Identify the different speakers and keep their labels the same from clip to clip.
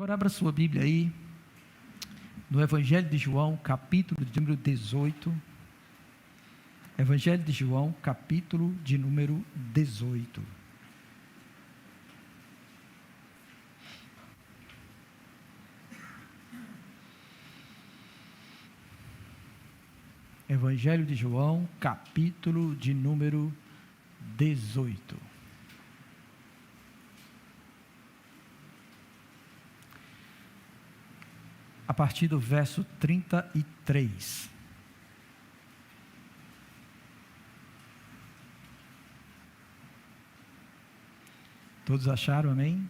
Speaker 1: Agora abra sua Bíblia aí, no Evangelho de João, capítulo de número 18. Evangelho de João, capítulo de número 18. Evangelho de João, capítulo de número 18. A partir do verso 33. Todos acharam, amém?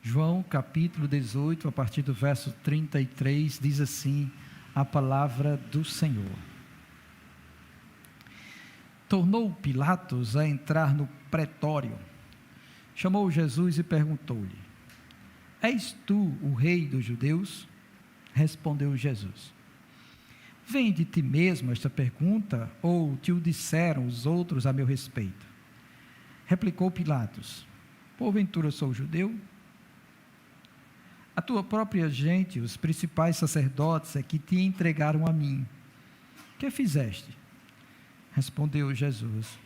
Speaker 1: João capítulo 18, a partir do verso 33, diz assim a palavra do Senhor. Tornou Pilatos a entrar no pretório, chamou Jesus e perguntou-lhe: És tu o rei dos judeus? Respondeu Jesus: Vem de ti mesmo esta pergunta, ou te o disseram os outros a meu respeito? Replicou Pilatos: Porventura sou judeu? A tua própria gente, os principais sacerdotes, é que te entregaram a mim. Que fizeste? Respondeu Jesus: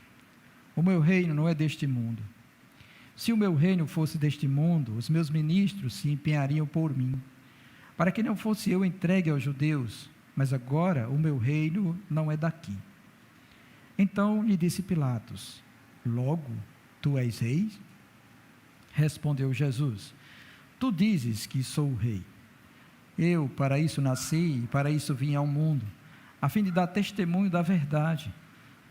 Speaker 1: O meu reino não é deste mundo. Se o meu reino fosse deste mundo, os meus ministros se empenhariam por mim, para que não fosse eu entregue aos judeus, mas agora o meu reino não é daqui. Então lhe disse Pilatos: Logo, tu és rei? Respondeu Jesus: Tu dizes que sou o rei. Eu para isso nasci e para isso vim ao mundo, a fim de dar testemunho da verdade.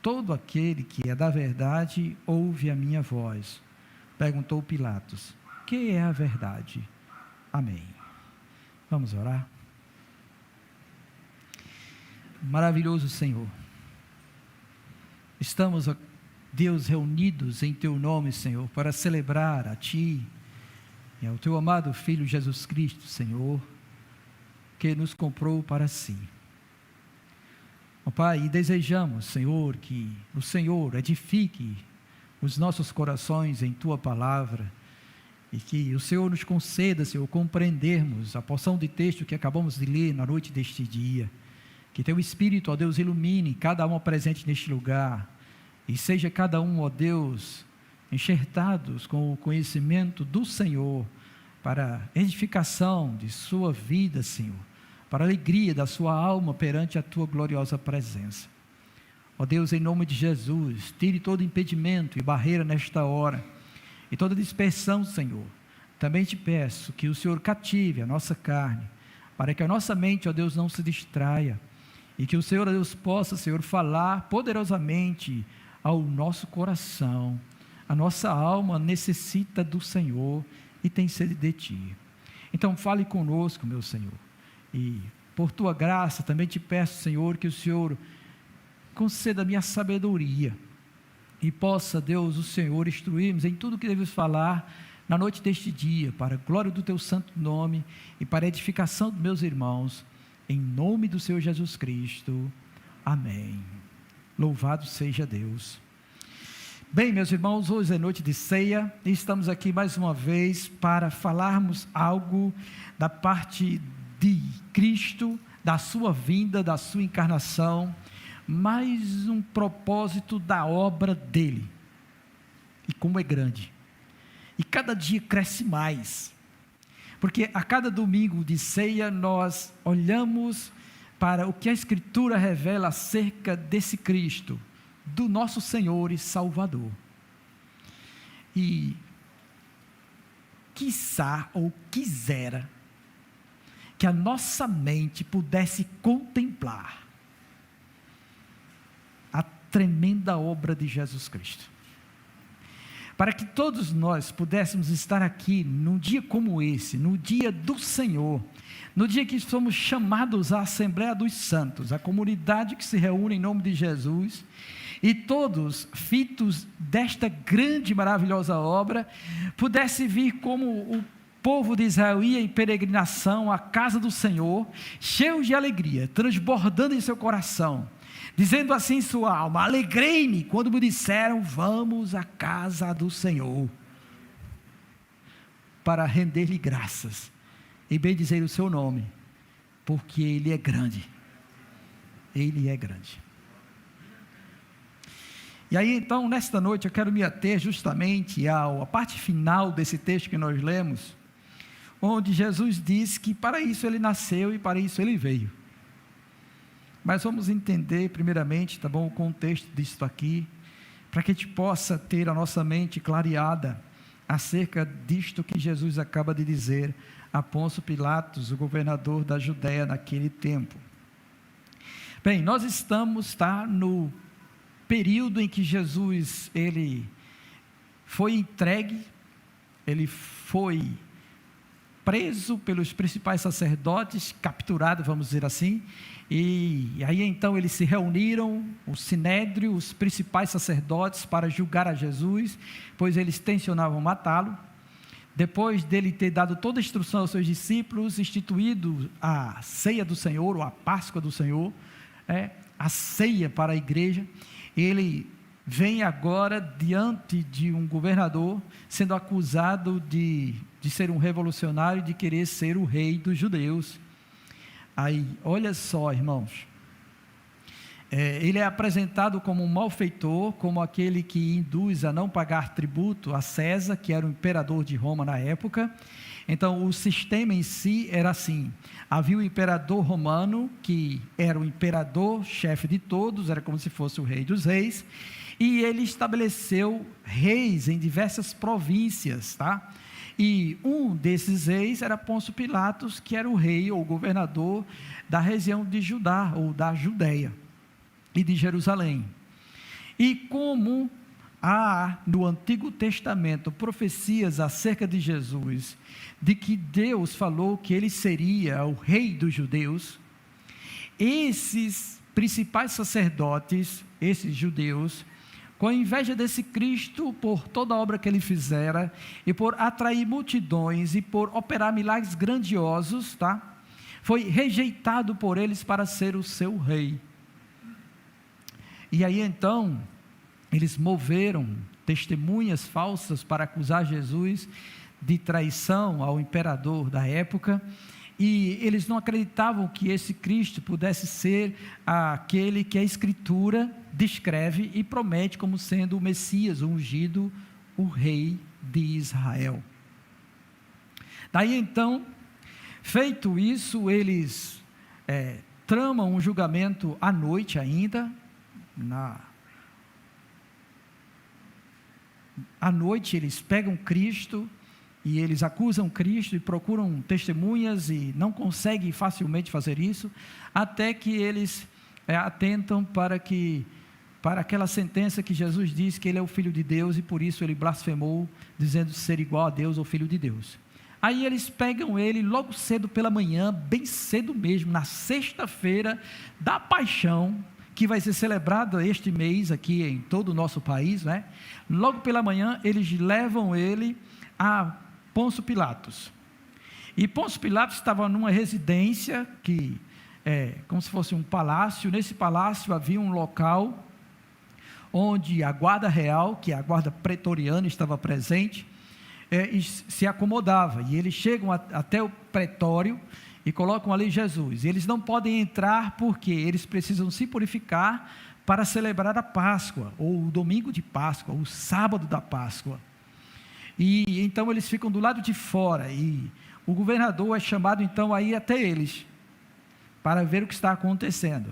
Speaker 1: Todo aquele que é da verdade ouve a minha voz. Perguntou Pilatos: Que é a verdade? Amém. Vamos orar? Maravilhoso Senhor, estamos, Deus, reunidos em Teu nome, Senhor, para celebrar a Ti e ao Teu amado Filho Jesus Cristo, Senhor, que nos comprou para Si. Ó Pai, e desejamos, Senhor, que o Senhor edifique os nossos corações em Tua palavra, e que o Senhor nos conceda, Senhor, compreendermos a porção de texto que acabamos de ler na noite deste dia. Que Teu Espírito, ó Deus, ilumine cada um presente neste lugar, e seja cada um, ó Deus, enxertados com o conhecimento do Senhor, para edificação de sua vida, Senhor, para a alegria da sua alma perante a Tua gloriosa presença. Ó Deus, em nome de Jesus, tire todo impedimento e barreira nesta hora, e toda dispersão, Senhor. Também te peço que o Senhor cative a nossa carne, para que a nossa mente, ó Deus, não se distraia, e que o Senhor, ó Deus, possa, Senhor, falar poderosamente ao nosso coração. A nossa alma necessita do Senhor e tem sede de Ti. Então fale conosco, meu Senhor, e por Tua graça também te peço, Senhor, que o Senhor conceda-me a sabedoria, e possa, Deus, o Senhor, instruir-nos em tudo que devemos falar na noite deste dia, para a glória do Teu santo nome, e para a edificação dos meus irmãos, em nome do Senhor Jesus Cristo, amém. Louvado seja Deus. Bem, meus irmãos, hoje é noite de ceia, e estamos aqui mais uma vez para falarmos algo da parte de Cristo, da sua vinda, da sua encarnação, mais um propósito da obra dele, e como é grande, e cada dia cresce mais, porque a cada domingo de ceia nós olhamos para o que a Escritura revela acerca desse Cristo, do nosso Senhor e Salvador, e quiçá ou quisera que a nossa mente pudesse contemplar a tremenda obra de Jesus Cristo, para que todos nós pudéssemos estar aqui num dia como esse, no dia do Senhor, no dia que somos chamados à Assembleia dos Santos, a comunidade que se reúne em nome de Jesus, e todos, fitos desta grande e maravilhosa obra, pudesse vir como o povo de Israel ia em peregrinação à casa do Senhor, cheio de alegria, transbordando em seu coração, dizendo assim em sua alma: alegrei-me quando me disseram, vamos à casa do Senhor. para render-lhe graças e bendizer o seu nome, porque Ele é grande. Ele é grande. E aí então, nesta noite, eu quero me ater justamente à parte final desse texto que nós lemos, onde Jesus diz que para isso Ele nasceu e para isso Ele veio. Mas vamos entender primeiramente, tá bom, o contexto disso aqui, para que a gente possa ter a nossa mente clareada acerca disto que Jesus acaba de dizer a Pôncio Pilatos, o governador da Judéia naquele tempo. Bem, nós estamos no período em que Jesus, ele foi entregue, ele foi preso pelos principais sacerdotes, capturado, vamos dizer assim, e aí então eles se reuniram, o sinédrio, os principais sacerdotes, para julgar a Jesus, pois eles tensionavam matá-lo. Depois dele ter dado toda a instrução aos seus discípulos, instituído a ceia do Senhor, ou a Páscoa do Senhor, a ceia para a igreja, ele vem agora diante de um governador, sendo acusado de ser um revolucionário, de querer ser o rei dos judeus. Aí, olha só, irmãos, ele é apresentado como um malfeitor, como aquele que induz a não pagar tributo a César, que era o imperador de Roma na época. Então, o sistema em si era assim: havia o imperador romano, que era o imperador, chefe de todos, era como se fosse o rei dos reis, e ele estabeleceu reis em diversas províncias, tá? E um desses reis era Pôncio Pilatos, que era o rei ou governador da região de Judá, ou da Judéia, e de Jerusalém. E como há no Antigo Testamento profecias acerca de Jesus, de que Deus falou que ele seria o rei dos judeus, esses principais sacerdotes, esses judeus, com a inveja desse Cristo, por toda a obra que ele fizera, e por atrair multidões, e por operar milagres grandiosos, tá? Foi rejeitado por eles para ser o seu rei. E aí então, eles moveram testemunhas falsas para acusar Jesus de traição ao imperador da época, e eles não acreditavam que esse Cristo pudesse ser aquele que a Escritura descreve e promete como sendo o Messias, o ungido, o rei de Israel. Daí então, feito isso, eles tramam um julgamento à noite ainda, à noite eles pegam Cristo, e eles acusam Cristo e procuram testemunhas e não conseguem facilmente fazer isso, até que eles atentam para aquela sentença que Jesus diz que ele é o Filho de Deus, e por isso ele blasfemou, dizendo ser igual a Deus ou Filho de Deus. Aí eles pegam ele logo cedo pela manhã, bem cedo mesmo, na sexta-feira da Paixão, que vai ser celebrada este mês aqui em todo o nosso país, né? Logo pela manhã eles levam ele a Pôncio Pilatos, e Pôncio Pilatos estava numa residência, que como se fosse um palácio. Nesse palácio havia um local, onde a guarda real, que é a guarda pretoriana, estava presente, e se acomodava, e eles chegam até o pretório, e colocam ali Jesus, e eles não podem entrar, porque eles precisam se purificar, para celebrar a Páscoa, ou o domingo de Páscoa, o sábado da Páscoa. E então eles ficam do lado de fora, e o governador é chamado então a ir até eles, para ver o que está acontecendo.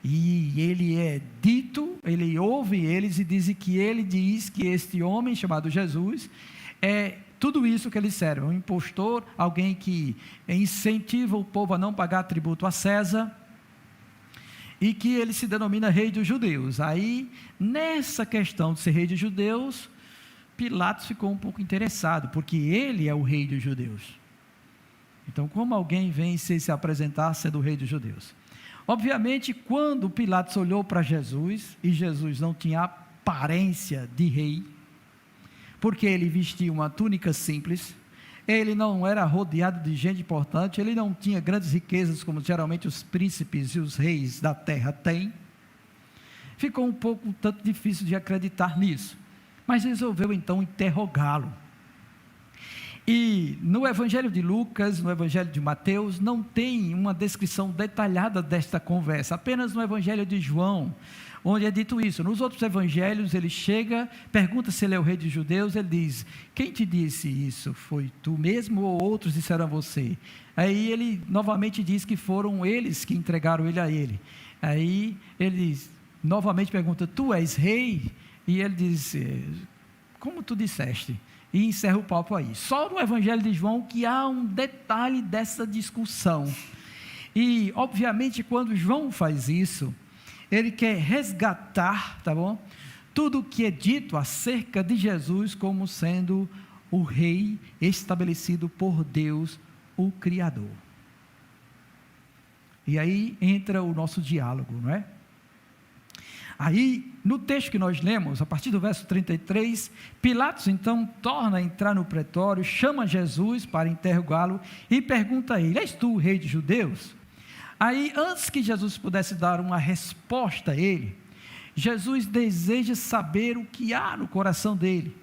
Speaker 1: E ele ouve eles e diz que este homem chamado Jesus é tudo isso que eles servem: um impostor, alguém que incentiva o povo a não pagar tributo a César, e que ele se denomina rei dos judeus. Aí, nessa questão de ser rei dos judeus, Pilatos ficou um pouco interessado, porque ele é o rei dos judeus. Então, como alguém vem se apresentar sendo o rei dos judeus? Obviamente, quando Pilatos olhou para Jesus, e Jesus não tinha aparência de rei, porque ele vestia uma túnica simples, ele não era rodeado de gente importante, ele não tinha grandes riquezas, como geralmente os príncipes e os reis da terra têm, ficou um tanto difícil de acreditar nisso. Mas resolveu então interrogá-lo. E no Evangelho de Lucas, no Evangelho de Mateus, não tem uma descrição detalhada desta conversa, apenas no Evangelho de João, onde é dito isso. Nos outros evangelhos ele chega, pergunta se ele é o rei dos judeus, ele diz: quem te disse isso? Foi tu mesmo ou outros disseram a você? Aí ele novamente diz que foram eles que entregaram ele a ele. Aí ele novamente pergunta: tu és rei? E ele diz: como tu disseste? E encerra o papo aí. Só no Evangelho de João que há um detalhe dessa discussão. E obviamente quando João faz isso, ele quer resgatar, tá bom? Tudo o que é dito acerca de Jesus como sendo o rei estabelecido por Deus, o Criador. E aí entra o nosso diálogo, não é? Aí, no texto que nós lemos, a partir do verso 33, Pilatos então torna a entrar no pretório, chama Jesus para interrogá-lo e pergunta a ele: és tu o rei dos judeus? Aí, antes que Jesus pudesse dar uma resposta a ele, Jesus deseja saber o que há no coração dele,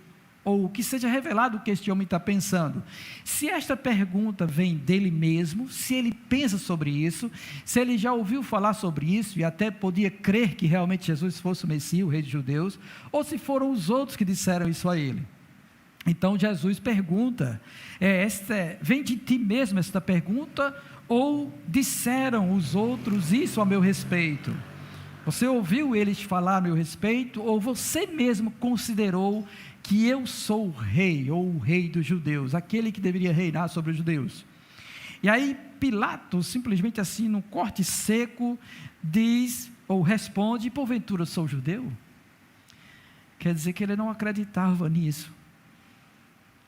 Speaker 1: ou que seja revelado o que este homem está pensando. Se esta pergunta vem dele mesmo, se ele pensa sobre isso, se ele já ouviu falar sobre isso e até podia crer que realmente Jesus fosse o Messias, o rei dos judeus, ou se foram os outros que disseram isso a ele. Então Jesus pergunta: vem de ti mesmo esta pergunta, ou disseram os outros isso a meu respeito? Você ouviu eles falar a meu respeito, ou você mesmo considerou que eu sou o rei, ou o rei dos judeus, aquele que deveria reinar sobre os judeus? E aí Pilatos, simplesmente assim, num corte seco, diz, ou responde: porventura sou judeu? Quer dizer que ele não acreditava nisso.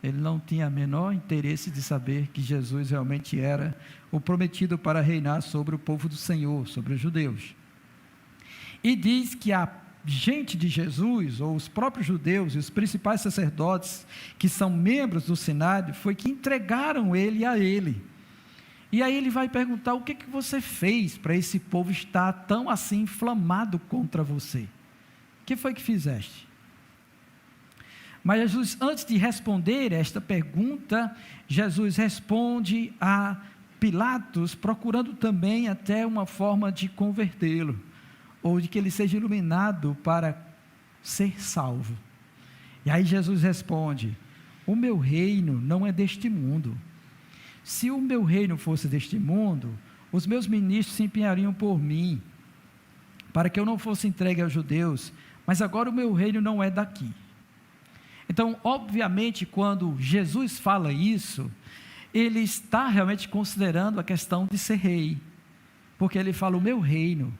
Speaker 1: Ele não tinha o menor interesse de saber que Jesus realmente era o prometido para reinar sobre o povo do Senhor, sobre os judeus. E diz que a gente de Jesus, ou os próprios judeus e os principais sacerdotes, que são membros do Sinário, foi que entregaram ele a ele. E aí ele vai perguntar: o que você fez para esse povo estar tão assim inflamado contra você? O que foi que fizeste? Mas Jesus, antes de responder esta pergunta, Jesus responde a Pilatos, procurando também até uma forma de convertê-lo, ou de que ele seja iluminado para ser salvo. E aí Jesus responde: o meu reino não é deste mundo. Se o meu reino fosse deste mundo, os meus ministros se empenhariam por mim, para que eu não fosse entregue aos judeus, mas agora o meu reino não é daqui. Então, obviamente, quando Jesus fala isso, ele está realmente considerando a questão de ser rei, porque ele fala: o meu reino.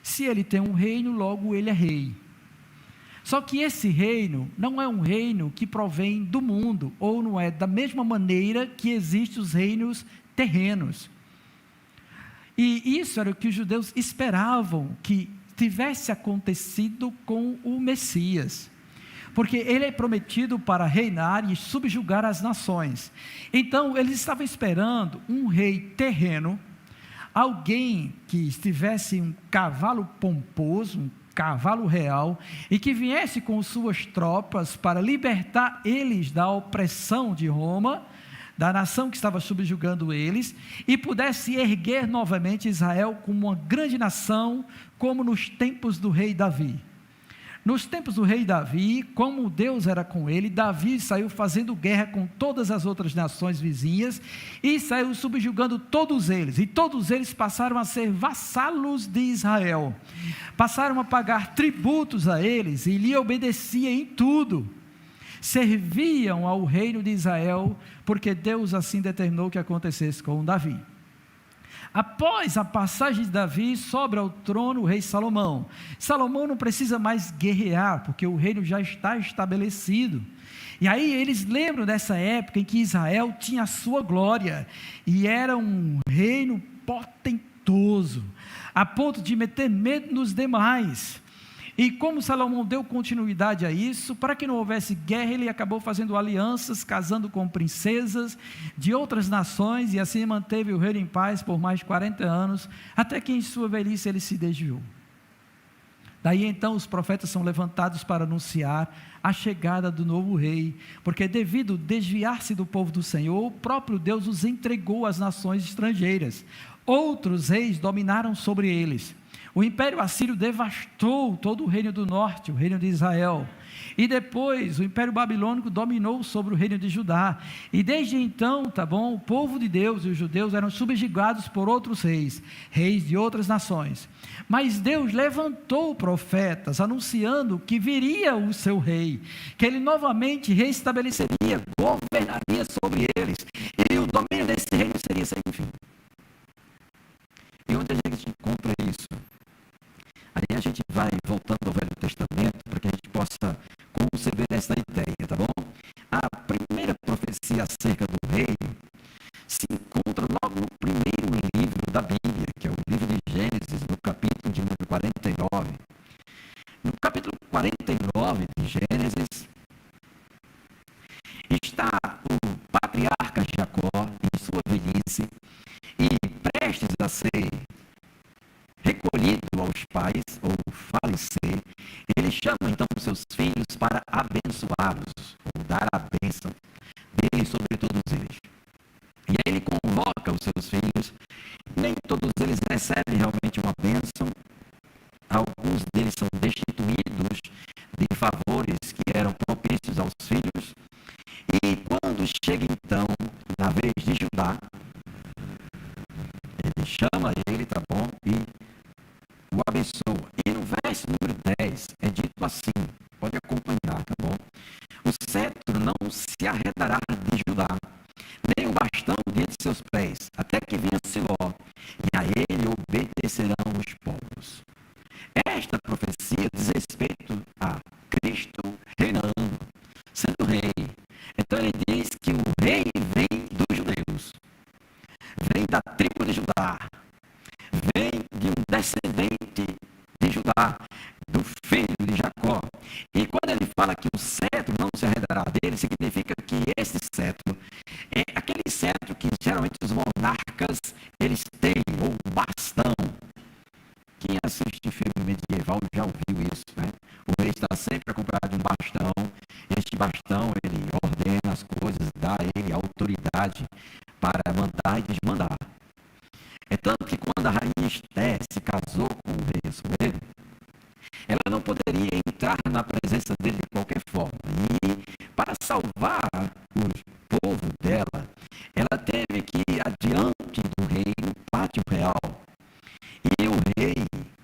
Speaker 1: Se ele tem um reino, logo ele é rei. Só que esse reino não é um reino que provém do mundo, ou não é da mesma maneira que existem os reinos terrenos. E isso era o que os judeus esperavam que tivesse acontecido com o Messias, porque ele é prometido para reinar e subjugar as nações. Então eles estavam esperando um rei terreno, alguém que estivesse um cavalo pomposo, um cavalo real, e que viesse com suas tropas para libertar eles da opressão de Roma, da nação que estava subjugando eles, e pudesse erguer novamente Israel como uma grande nação, como nos tempos do rei Davi. Nos tempos do rei Davi, como Deus era com ele, Davi saiu fazendo guerra com todas as outras nações vizinhas, e saiu subjugando todos eles, e todos eles passaram a ser vassalos de Israel, passaram a pagar tributos a eles, e lhe obedeciam em tudo, serviam ao reino de Israel, porque Deus assim determinou que acontecesse com Davi. Após a passagem de Davi, sobe ao trono o rei Salomão. Salomão não precisa mais guerrear, porque o reino já está estabelecido. E aí eles lembram dessa época em que Israel tinha a sua glória, e era um reino potentoso, a ponto de meter medo nos demais. E como Salomão deu continuidade a isso, para que não houvesse guerra, ele acabou fazendo alianças, casando com princesas de outras nações, e assim manteve o reino em paz por mais de 40 anos, até que em sua velhice ele se desviou. Daí então os profetas são levantados para anunciar a chegada do novo rei, porque devido desviar-se do povo do Senhor, o próprio Deus os entregou às nações estrangeiras. Outros reis dominaram sobre eles. O Império Assírio devastou todo o reino do norte, o reino de Israel. E depois o Império Babilônico dominou sobre o reino de Judá. E desde então, o povo de Deus e os judeus eram subjugados por outros reis, reis de outras nações. Mas Deus levantou profetas anunciando que viria o seu rei, que ele novamente restabeleceria, governaria sobre eles, e o domínio desse reino seria sem fim. E onde a gente encontra isso? Aí a gente vai voltando ao Velho Testamento para que a gente possa conceber essa ideia, tá bom? A primeira profecia acerca do rei se encontra logo no primeiro livro da Bíblia, que é o livro de Gênesis, no capítulo de número 49. No capítulo 49 de Gênesis, está o patriarca Jacó em sua velhice e prestes a ser recolhido aos pais, ou falecer. Ele chama então seus filhos para abençoá-los, ou dar a bênção dele sobre todos eles. E aí ele convoca os seus filhos, nem todos eles recebem realmente uma bênção, alguns deles são destituídos de favores que eram propícios aos filhos, e quando chega então na vez de Judá, ele chama ele, tá bom, e o abençoa. E no verso número 10 é dito assim, pode acompanhar, tá bom? O cetro não se arredará de Judá, nem o bastão diante de seus pés, até que venha Siló, e a ele obedecerão os povos. Esta profecia diz respeito a Cristo reinando, sendo rei. Então ele diz que o rei vem dos judeus, vem da tribo de Judá, vem de um descendente de Judá, do filho de Jacó. E quando ele fala que o cetro não se arredará dele, significa que esse cetro é aquele cetro que geralmente os monarcas eles têm, ou bastão. Quem assiste filme medieval já ouviu isso, né? O rei está sempre acompanhado de um bastão. Este bastão, ele ordena as coisas, dá a ele autoridade para mandar e desmandar. É tanto que quando a rainha Esté se casou com o rei Assuero, ela não poderia entrar na presença dele de qualquer forma. E para salvar o povo dela, ela teve que ir adiante do rei no pátio real. E o rei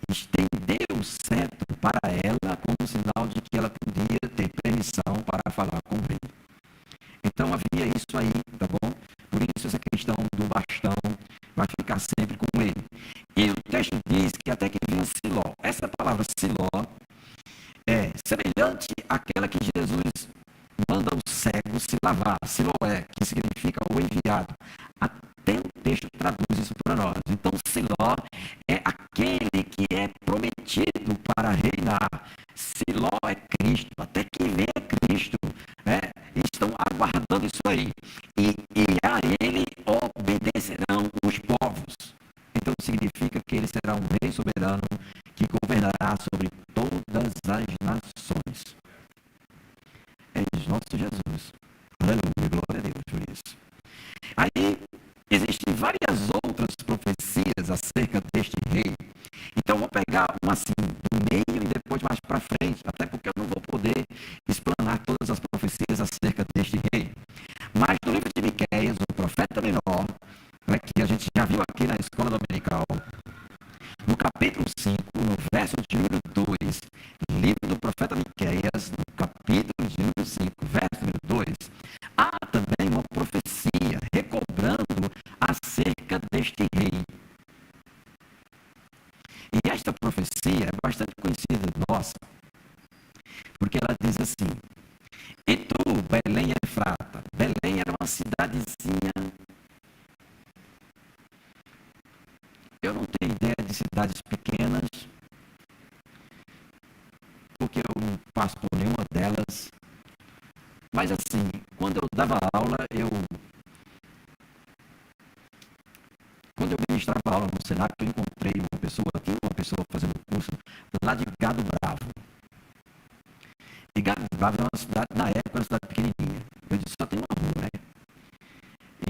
Speaker 1: estendeu o cetro para ela como sinal de que ela podia ter permissão para falar com o rei. Então havia isso aí, tá bom? Por isso essa questão do bastão vai ficar sempre com ele. E o texto diz que até que venha Siló. Essa palavra Siló é semelhante àquela que Jesus manda o cego se lavar. Siloé, que significa o enviado. Até o texto traduz isso para nós. Então Siló é aquele que é prometido para reinar. Siló é Cristo. Até que venha Cristo, né? Estão aguardando isso aí. E a ele obedecerão os povos. Então significa que ele será um rei soberano que governará sobre todas as nações. É nosso Jesus. Aleluia, glória a Deus por isso. Aí existem várias outras profecias acerca deste rei. Então vou pegar uma assim do meio e depois mais para frente, até porque eu não vou poder explanar todas as profecias acerca deste rei. Mas no livro de Miqueias, o profeta menor, que a gente já viu aqui na escola dominical, no capítulo 5, no verso de número 2, livro do profeta Miqueias, no capítulo de número 5, verso número 2, há também uma profecia recobrando acerca deste rei. E esta profecia é bastante conhecida nossa, porque ela diz assim: e tu, Belém Efrata, Belém era uma cidadezinha. Eu não tenho ideia de cidades pequenas, porque eu não passo por nenhuma delas. Mas assim, quando eu dava aula, quando eu ministrava aula no Senac, eu encontrei uma pessoa fazendo curso
Speaker 2: lá de Gado Bravo. E Gado Bravo é uma cidade, na época, uma cidade pequenininha. Eu disse, só tem uma rua, né?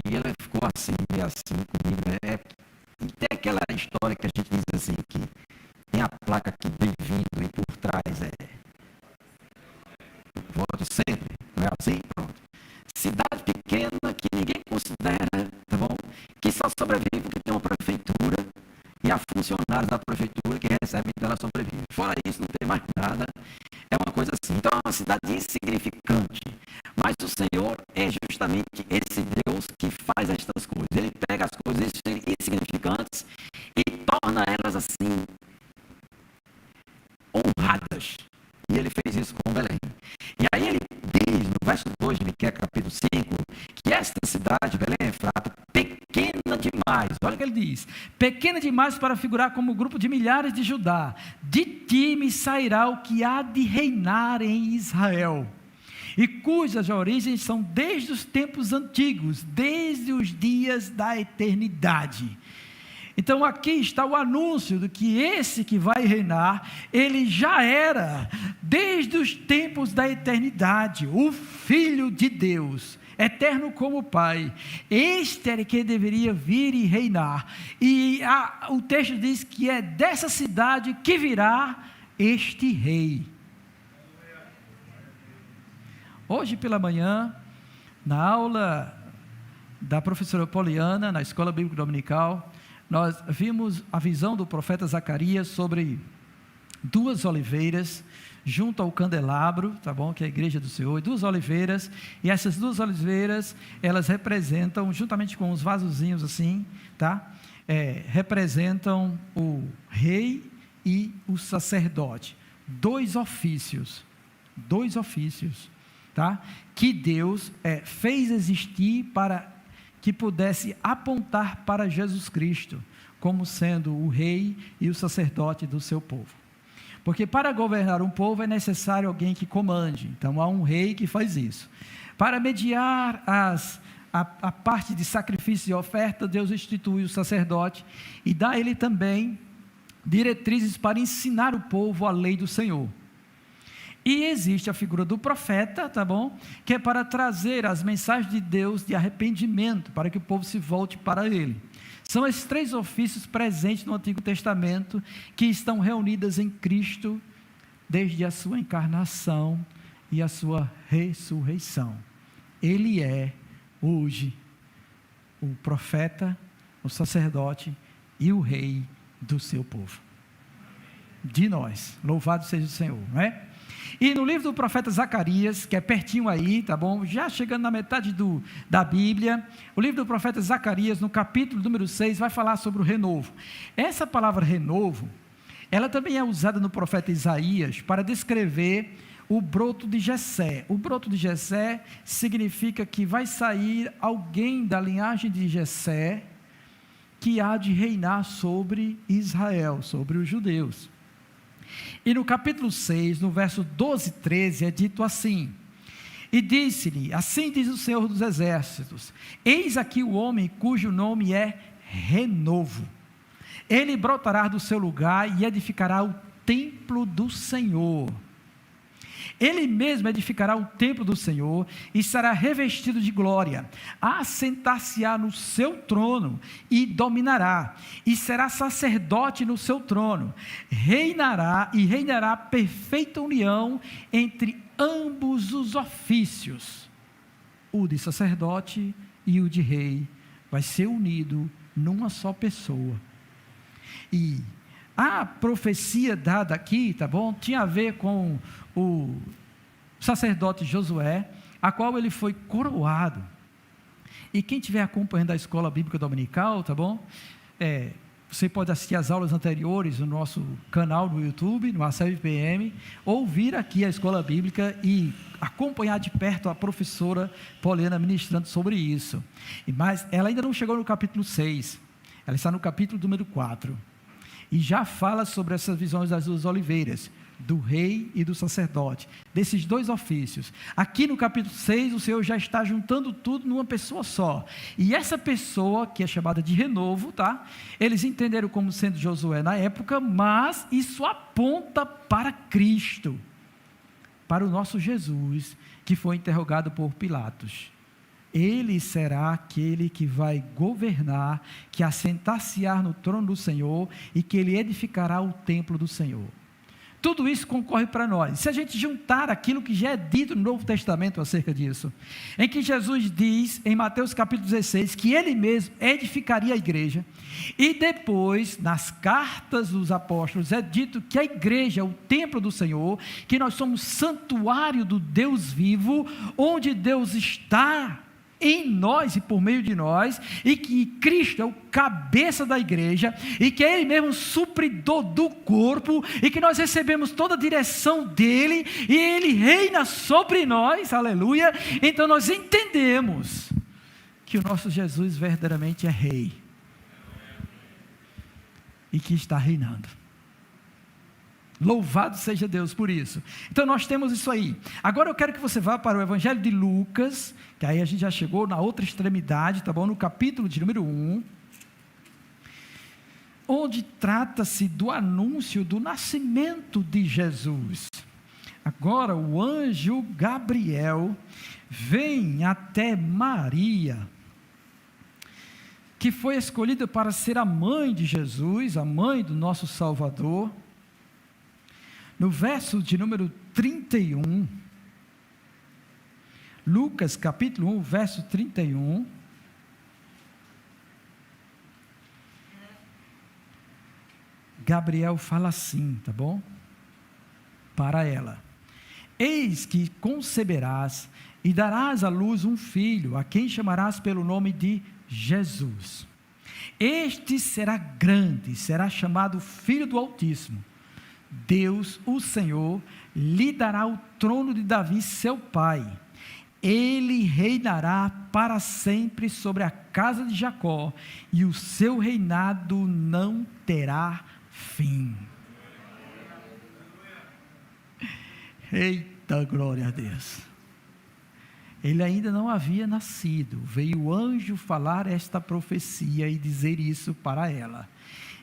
Speaker 2: E ela ficou assim, meio assim comigo, né? E tem aquela história que a gente diz assim, que tem a placa aqui, bem-vindo, e por trás voto sempre, não é assim? Pronto. Cidade pequena que ninguém considera, tá bom? Que só sobrevive porque tem uma prefeitura e há funcionários da prefeitura que recebem, então ela sobrevive. Fora isso, não tem mais nada. É uma coisa assim. Então é uma cidade insignificante. Mas o Senhor é justamente esse Deus que faz estas coisas. Ele pega as coisas insignificantes e torna elas assim honradas. E ele fez isso com Belém. E aí ele diz, no verso 2 de Miqueias, capítulo 5, que esta cidade, Belém Efrata, pequena demais. Olha o que ele diz. Pequena demais para figurar como grupo de milhares de Judá. De ti me sairá o que há de reinar em Israel. E cujas origens são desde os tempos antigos, desde os dias da eternidade. Então aqui está o anúncio de que esse que vai reinar, ele já era, desde os tempos da eternidade, o Filho de Deus, eterno como Pai. Este era quem deveria vir e reinar. E o texto diz que é dessa cidade que virá este rei. Hoje pela manhã, na aula da professora Poliana, na Escola Bíblica Dominical, nós vimos a visão do profeta Zacarias sobre duas oliveiras junto ao candelabro, tá bom? Que é a igreja do Senhor, e duas oliveiras, e essas duas oliveiras, elas representam, juntamente com os vasozinhos assim, tá? Representam o rei e o sacerdote, dois ofícios, tá? Que Deus fez existir para que pudesse apontar para Jesus Cristo, como sendo o rei e o sacerdote do seu povo. Porque para governar um povo é necessário alguém que comande, então há um rei que faz isso. Para mediar a parte de sacrifício e oferta, Deus institui o sacerdote e dá a ele também diretrizes para ensinar o povo a lei do Senhor. E existe a figura do profeta, tá bom? Que é para trazer as mensagens de Deus de arrependimento, para que o povo se volte para ele. São esses três ofícios presentes no Antigo Testamento, que estão reunidas em Cristo, desde a sua encarnação e a sua ressurreição. Ele é, hoje, o profeta, o sacerdote e o rei do seu povo. De nós, louvado seja o Senhor, não é? E no livro do profeta Zacarias, que é pertinho aí, tá bom? Já chegando na metade da Bíblia, o livro do profeta Zacarias, no capítulo número 6, vai falar sobre o renovo. Essa palavra renovo, ela também é usada no profeta Isaías para descrever o broto de Jessé. O broto de Jessé significa que vai sair alguém da linhagem de Jessé que há de reinar sobre Israel, sobre os judeus. E no capítulo 6, no verso 12 e 13, é dito assim: e disse-lhe, assim diz o Senhor dos Exércitos, eis aqui o homem cujo nome é Renovo, ele brotará do seu lugar e edificará o templo do Senhor. Ele mesmo edificará o templo do Senhor e será revestido de glória, assentar-se-á no seu trono e dominará, e será sacerdote no seu trono, reinará perfeita união entre ambos os ofícios, o de sacerdote e o de rei, vai ser unido numa só pessoa. E a profecia dada aqui, tá bom? Tinha a ver com o sacerdote Josué, a qual ele foi coroado. E quem estiver acompanhando a Escola Bíblica Dominical, tá bom? Você pode assistir as aulas anteriores no nosso canal no YouTube, no ACVPM, ou vir aqui à Escola Bíblica e acompanhar de perto a professora Poliana ministrando sobre isso. Mas ela ainda não chegou no capítulo 6, ela está no capítulo número 4. E já fala sobre essas visões das duas oliveiras. do rei e do sacerdote, desses dois ofícios. Aqui no capítulo 6, o Senhor já está juntando tudo numa pessoa só, e essa pessoa, que é chamada de renovo, tá? Eles entenderam como sendo Josué na época, mas isso aponta para Cristo, para o nosso Jesus, que foi interrogado por Pilatos. Ele será aquele que vai governar, que assentar-se-á no trono do Senhor, e que ele edificará o templo do Senhor. Tudo isso concorre para nós. Se a gente juntar aquilo que já é dito no Novo Testamento acerca disso, em que Jesus diz, em Mateus capítulo 16, que ele mesmo edificaria a igreja, e depois, nas cartas dos apóstolos, é dito que a igreja é o templo do Senhor, que nós somos santuário do Deus vivo, onde Deus está em nós e por meio de nós, e que Cristo é o cabeça da igreja, e que é Ele mesmo supridor do corpo, e que nós recebemos toda a direção dEle, e Ele reina sobre nós, aleluia. Então nós entendemos que o nosso Jesus verdadeiramente é Rei, e que está reinando. Louvado seja Deus por isso. Então nós temos isso aí. Agora eu quero que você vá para o Evangelho de Lucas, que aí a gente já chegou na outra extremidade, tá bom? No capítulo de número 1, onde trata-se do anúncio do nascimento de Jesus. Agora o anjo Gabriel vem até Maria, que foi escolhida para ser a mãe de Jesus, a mãe do nosso Salvador. No verso de número 31, Lucas capítulo 1, verso 31, Gabriel fala assim, tá bom? Para ela: eis que conceberás e darás à luz um filho, a quem chamarás pelo nome de Jesus. Este será grande, será chamado Filho do Altíssimo. Deus, o Senhor, lhe dará o trono de Davi, seu pai. Ele reinará para sempre sobre a casa de Jacó, e o seu reinado não terá fim. Eita, glória a Deus. Ele ainda não havia nascido, veio o anjo falar esta profecia e dizer isso para ela.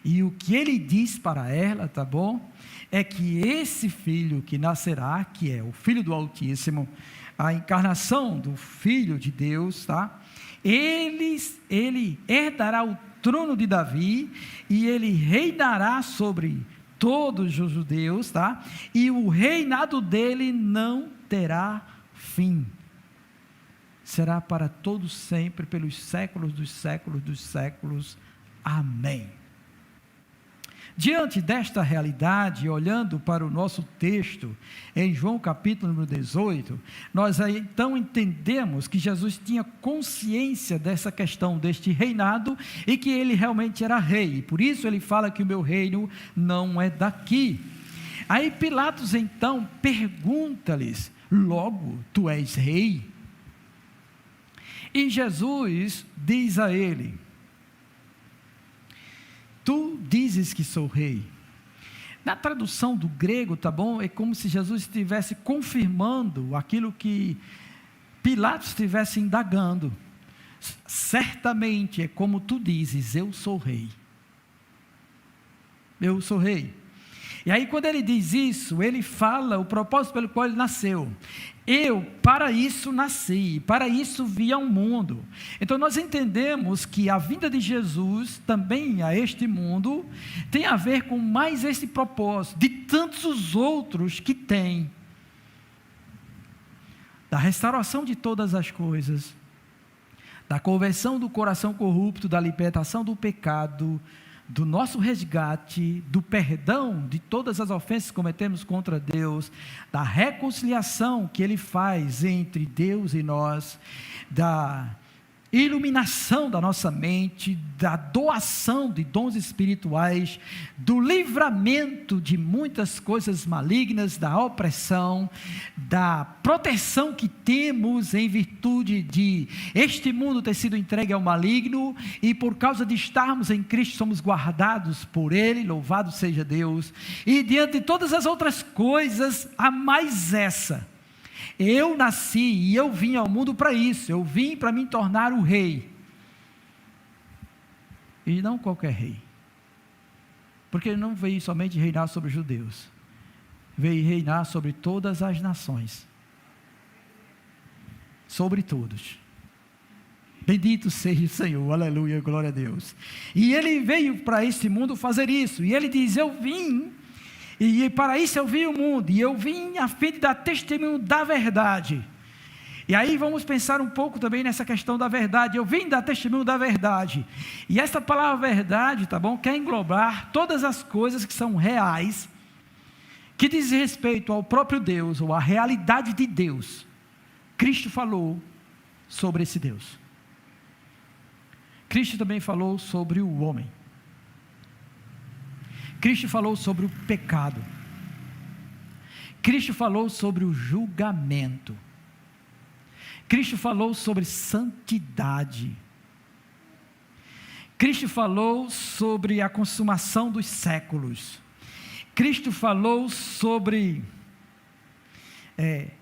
Speaker 2: E o que ele diz para ela, tá bom? É que esse filho que nascerá, que é o Filho do Altíssimo, a encarnação do Filho de Deus, tá? Ele herdará o trono de Davi, e ele reinará sobre todos os judeus, tá? E o reinado dele não terá fim. Será para todos sempre, pelos séculos dos séculos dos séculos. Amém. Diante desta realidade, olhando para o nosso texto, em João capítulo número 18, nós aí então entendemos que Jesus tinha consciência dessa questão, deste reinado, e que ele realmente era rei, por isso ele fala que o meu reino não é daqui. Aí Pilatos então pergunta-lhes: logo tu és rei? E Jesus diz a ele: tu dizes que sou rei. Na tradução do grego, tá bom? É como se Jesus estivesse confirmando aquilo que Pilatos estivesse indagando. Certamente é como tu dizes, eu sou rei. Eu sou rei. E aí quando ele diz isso, ele fala o propósito pelo qual ele nasceu. Eu, para isso nasci, para isso vi ao mundo. Então nós entendemos que a vinda de Jesus também a este mundo tem a ver com mais esse propósito, de tantos os outros que tem. Da restauração de todas as coisas, da conversão do coração corrupto, da libertação do pecado, do nosso resgate, do perdão de todas as ofensas que cometemos contra Deus, da reconciliação que Ele faz entre Deus e nós, da iluminação da nossa mente, da doação de dons espirituais, do livramento de muitas coisas malignas, da opressão, da proteção que temos em virtude de este mundo ter sido entregue ao maligno, e por causa de estarmos em Cristo somos guardados por Ele, louvado seja Deus. E diante de todas as outras coisas, há mais essa: eu nasci e eu vim ao mundo para isso, eu vim para me tornar o rei, e não qualquer rei, porque ele não veio somente reinar sobre os judeus, veio reinar sobre todas as nações, sobre todos. Bendito seja o Senhor, aleluia, glória a Deus. E ele veio para este mundo fazer isso, e ele diz: eu vim, e para isso eu vim ao mundo, e eu vim a fim de dar testemunho da verdade. E aí vamos pensar um pouco também nessa questão da verdade. Eu vim dar testemunho da verdade, e essa palavra verdade, tá bom, quer englobar todas as coisas que são reais, que diz respeito ao próprio Deus, ou à realidade de Deus. Cristo falou sobre esse Deus. Cristo também falou sobre o homem. Cristo falou sobre o pecado. Cristo falou sobre o julgamento. Cristo falou sobre santidade. Cristo falou sobre a consumação dos séculos. Cristo falou sobre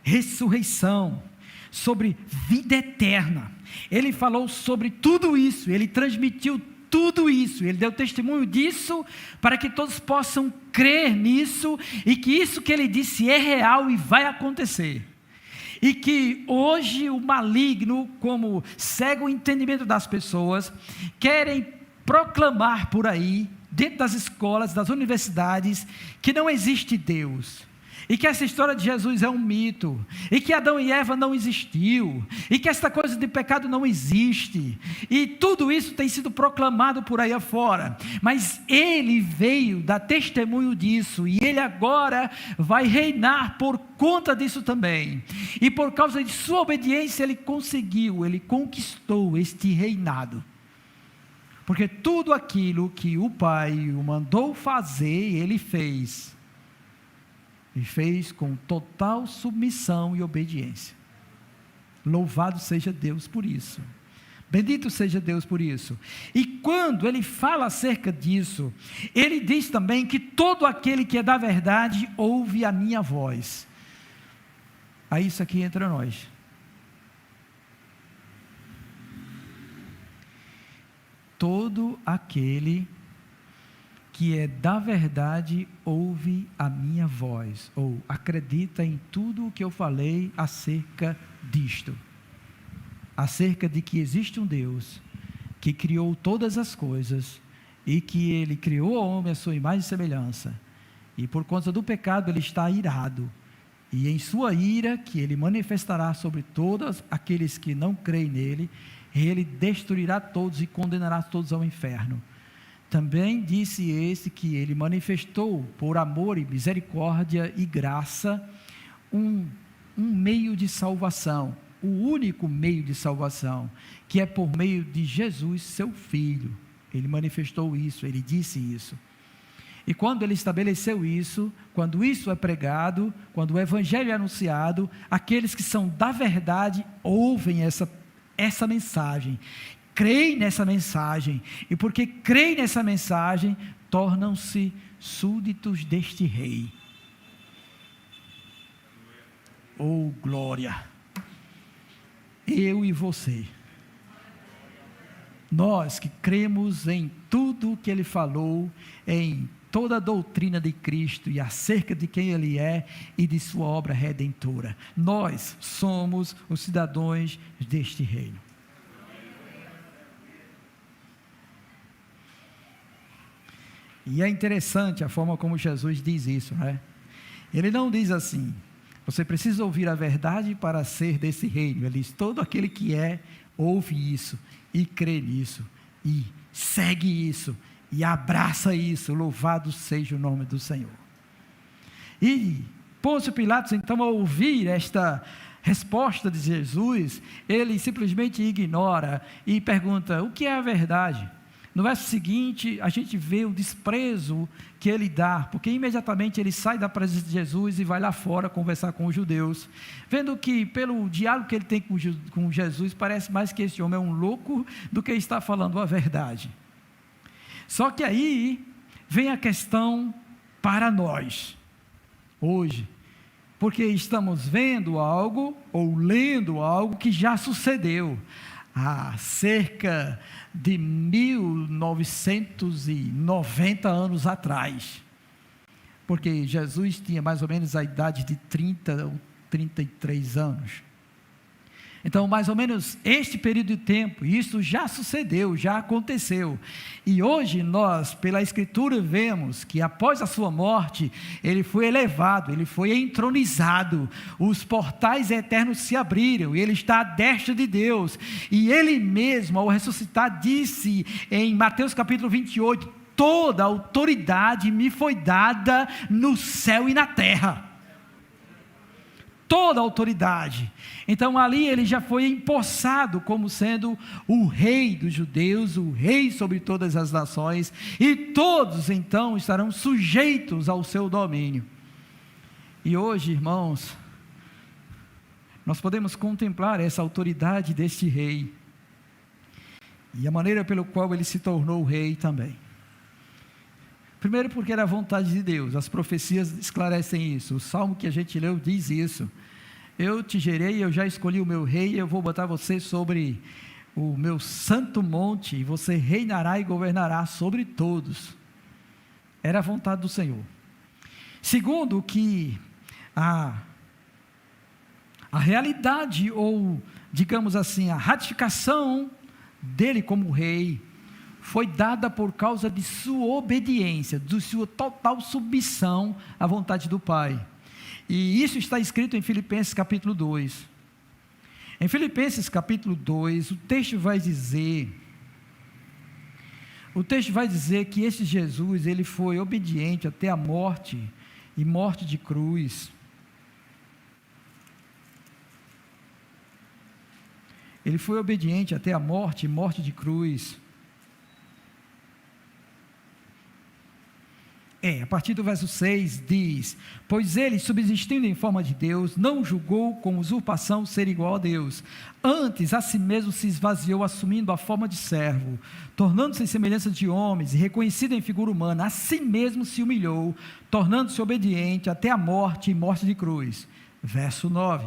Speaker 2: ressurreição, sobre vida eterna. Ele falou sobre tudo isso, ele transmitiu tudo isso, ele deu testemunho disso, para que todos possam crer nisso, e que isso que ele disse é real e vai acontecer. E que hoje o maligno, como cega o entendimento das pessoas, querem proclamar por aí, dentro das escolas, das universidades, que não existe Deus, e que essa história de Jesus é um mito, e que Adão e Eva não existiu, e que essa coisa de pecado não existe, e tudo isso tem sido proclamado por aí afora, mas ele veio dar testemunho disso, e ele agora vai reinar por conta disso também, e por causa de sua obediência ele conquistou este reinado, porque tudo aquilo que o Pai o mandou fazer, ele fez, e fez com total submissão e obediência. Louvado seja Deus por isso. Bendito seja Deus por isso. E quando ele fala acerca disso, ele diz também que todo aquele que é da verdade ouve a minha voz. Aí isso aqui entra nós. Todo aquele que é da verdade ouve a minha voz, ou acredita em tudo o que eu falei acerca disto, acerca de que existe um Deus que criou todas as coisas, e que ele criou o homem à sua imagem e semelhança, e por conta do pecado ele está irado, e em sua ira que ele manifestará sobre todos aqueles que não creem nele, ele destruirá todos e condenará todos ao inferno. Também disse esse que ele manifestou por amor e misericórdia e graça um meio de salvação, o único meio de salvação, que é por meio de Jesus, seu Filho. Ele manifestou isso, ele disse isso. E quando ele estabeleceu isso, quando isso é pregado, quando o Evangelho é anunciado, aqueles que são da verdade ouvem essa mensagem, creem nessa mensagem, e porque creem nessa mensagem, tornam-se súditos deste rei. Oh glória! Eu e você, nós que cremos em tudo o que ele falou, em toda a doutrina de Cristo e acerca de quem ele é e de sua obra redentora, nós somos os cidadãos deste reino. E é interessante a forma como Jesus diz isso, né? Ele não diz assim: você precisa ouvir a verdade para ser desse reino. Ele diz: todo aquele que ouve isso e crê nisso e segue isso e abraça isso. Louvado seja o nome do Senhor. E Pôncio Pilatos, então, ao ouvir resposta de Jesus, ele simplesmente ignora e pergunta: o que é a verdade? No verso seguinte, a gente vê o desprezo que ele dá, porque imediatamente ele sai da presença de Jesus e vai lá fora conversar com os judeus, vendo que pelo diálogo que ele tem com Jesus, parece mais que esse homem é um louco do que está falando a verdade. Só que aí vem a questão para nós, hoje, porque estamos vendo algo ou lendo algo que já sucedeu há cerca de 1990 anos atrás, porque Jesus tinha mais ou menos a idade de 30 ou 33 anos. Então, mais ou menos este período de tempo, isso já sucedeu, já aconteceu. E hoje nós, pela Escritura, vemos que após a sua morte, ele foi elevado, ele foi entronizado, os portais eternos se abriram, e ele está à destra de Deus. E ele mesmo, ao ressuscitar, disse em Mateus capítulo 28, toda a autoridade me foi dada no céu e na terra. Toda a autoridade. Então ali ele já foi empossado como sendo o rei dos judeus, o rei sobre todas as nações, e todos então estarão sujeitos ao seu domínio. E hoje, irmãos, nós podemos contemplar essa autoridade deste rei, e a maneira pelo qual ele se tornou rei também. Primeiro porque era a vontade de Deus, as profecias esclarecem isso, o salmo que a gente leu diz isso: eu te gerei, eu já escolhi o meu rei, eu vou botar você sobre o meu santo monte, e você reinará e governará sobre todos. Era a vontade do Senhor. Segundo, que a realidade, ou digamos assim, a ratificação dele como rei, foi dada por causa de sua obediência, de sua total submissão à vontade do Pai. E isso está escrito em Filipenses capítulo 2. Em Filipenses capítulo 2, o texto vai dizer que esse Jesus, ele foi obediente até a morte, e morte de cruz. Ele foi obediente até a morte, e morte de cruz. A partir do verso 6 diz: pois ele, subsistindo em forma de Deus, não julgou com usurpação ser igual a Deus, antes a si mesmo se esvaziou, assumindo a forma de servo, tornando-se em semelhança de homens, e reconhecido em figura humana, a si mesmo se humilhou, tornando-se obediente até a morte e morte de cruz. Verso 9: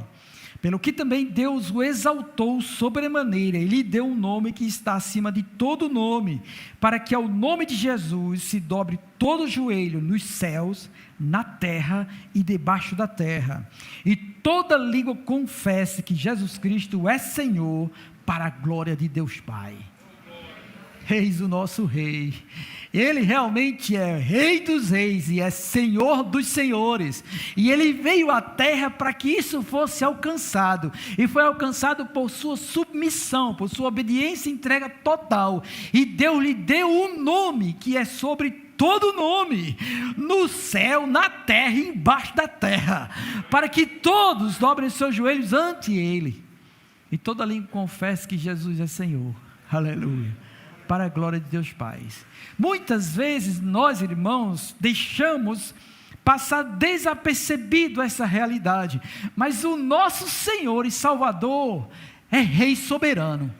Speaker 2: pelo que também Deus o exaltou sobremaneira, e lhe deu um nome que está acima de todo nome, para que ao nome de Jesus se dobre todo o joelho nos céus, na terra e debaixo da terra, e toda língua confesse que Jesus Cristo é Senhor, para a glória de Deus Pai. Eis o nosso rei. Ele realmente é rei dos reis e é senhor dos senhores, e ele veio à terra para que isso fosse alcançado, e foi alcançado por sua submissão, por sua obediência e entrega total, e Deus lhe deu um nome que é sobre todo nome, no céu, na terra e embaixo da terra, para que todos dobrem seus joelhos ante ele, e toda língua confesse que Jesus é Senhor. Aleluia, para a glória de Deus Pai. Muitas vezes nós, irmãos, deixamos passar desapercebido essa realidade, mas o nosso Senhor e Salvador é Rei soberano.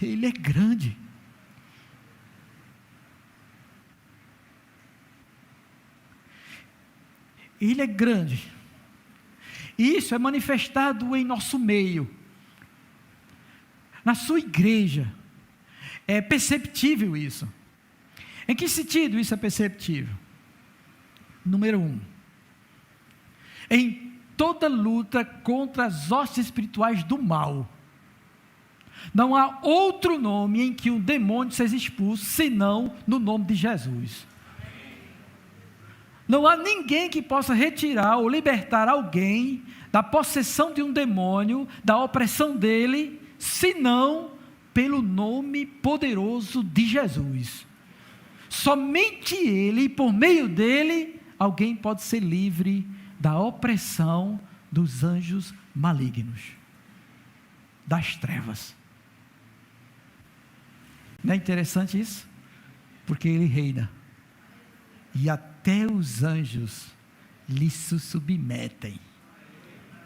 Speaker 2: Ele é grande. Ele é grande. E isso é manifestado em nosso meio. Na sua igreja, é perceptível isso. Em que sentido isso é perceptível? Número 1, em toda luta contra as hostes espirituais do mal, não há outro nome em que um demônio seja expulso, senão no nome de Jesus. Não há ninguém que possa retirar ou libertar alguém da possessão de um demônio, da opressão dele, senão pelo nome poderoso de Jesus. Somente ele, e por meio dele, alguém pode ser livre da opressão dos anjos malignos, das trevas. Não é interessante isso? Porque ele reina, e até os anjos lhe se submetem.